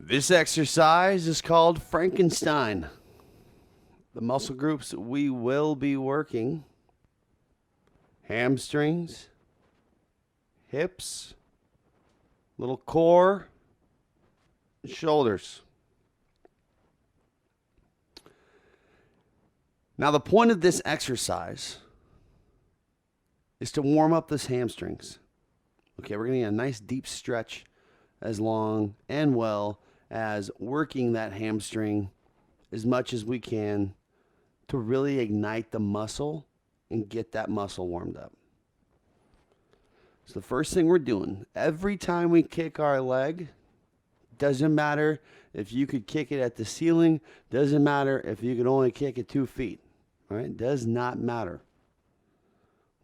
This exercise is called Frankenstein. The muscle groups we will be working: hamstrings, hips, little core, shoulders. Now, the point of this exercise is to warm up those hamstrings. Okay, we're going to get a nice deep stretch as long and well as working that hamstring as much as we can to really ignite the muscle and get that muscle warmed up. So the first thing we're doing, every time we kick our leg, doesn't matter if you could kick it at the ceiling, doesn't matter if you could only kick it 2 feet, right? Does not matter.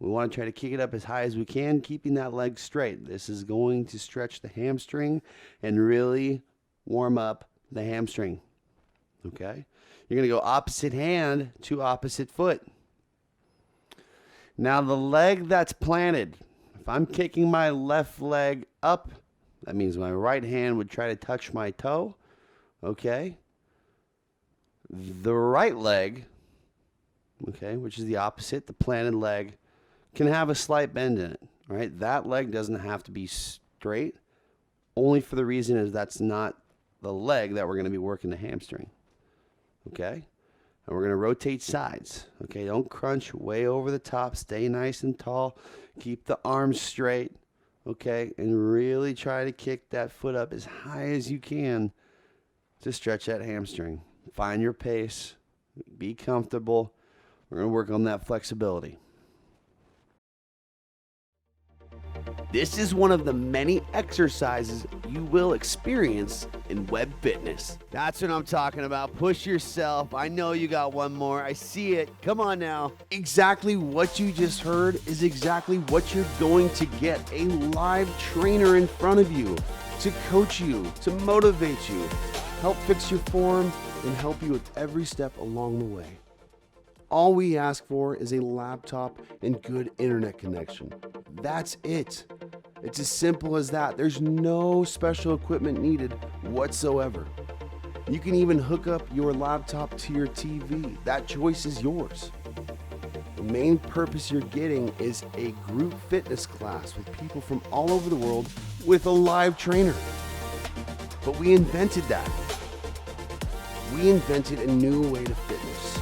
We want to try to kick it up as high as we can, keeping that leg straight. This is going to stretch the hamstring and really warm up the hamstring. Okay? You're going to go opposite hand to opposite foot. Now, the leg that's planted, if I'm kicking my left leg up, that means my right hand would try to touch my toe. Okay? The right leg, okay, which is the opposite, the planted leg, can have a slight bend in it, right? That leg doesn't have to be straight, only for the reason is that's not the leg that we're going to be working the hamstring, okay? And we're going to rotate sides, okay? Don't crunch way over the top. Stay nice and tall. Keep the arms straight, okay? And really try to kick that foot up as high as you can to stretch that hamstring. Find your pace. Be comfortable. We're going to work on that flexibility. This is one of the many exercises you will experience in WebFitness. That's what I'm talking about. Push yourself. I know you got one more. I see it. Come on now. Exactly what you just heard is exactly what you're going to get. A live trainer in front of you to coach you, to motivate you, help fix your form, and help you with every step along the way. All we ask for is a laptop and good internet connection. That's it. It's as simple as that. There's no special equipment needed whatsoever. You can even hook up your laptop to your TV. That choice is yours. The main purpose you're getting is a group fitness class with people from all over the world with a live trainer. But we invented that. We invented a new way to fitness.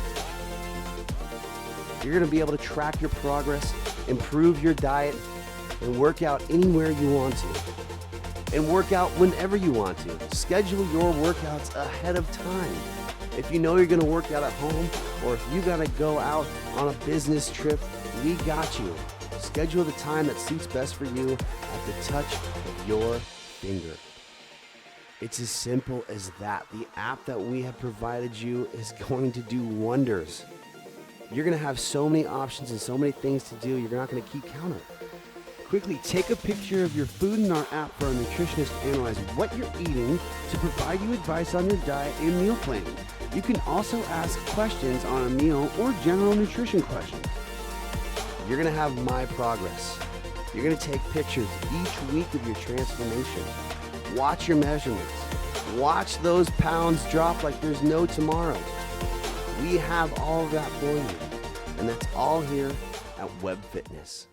You're going to be able to track your progress, improve your diet, and work out anywhere you want to. And work out whenever you want to. Schedule your workouts ahead of time. If you know you're going to work out at home, or if you got to go out on a business trip, we got you. Schedule the time that suits best for you at the touch of your finger. It's as simple as that. The app that we have provided you is going to do wonders. You're going to have so many options and so many things to do, you're not going to keep count. Quickly take a picture of your food in our app for our nutritionist to analyze what you're eating to provide you advice on your diet and meal planning. You can also ask questions on a meal or general nutrition questions. You're going to have my progress. You're going to take pictures each week of your transformation. Watch your measurements. Watch those pounds drop like there's no tomorrow. We have all of that for you, and that's all here at WebFitness.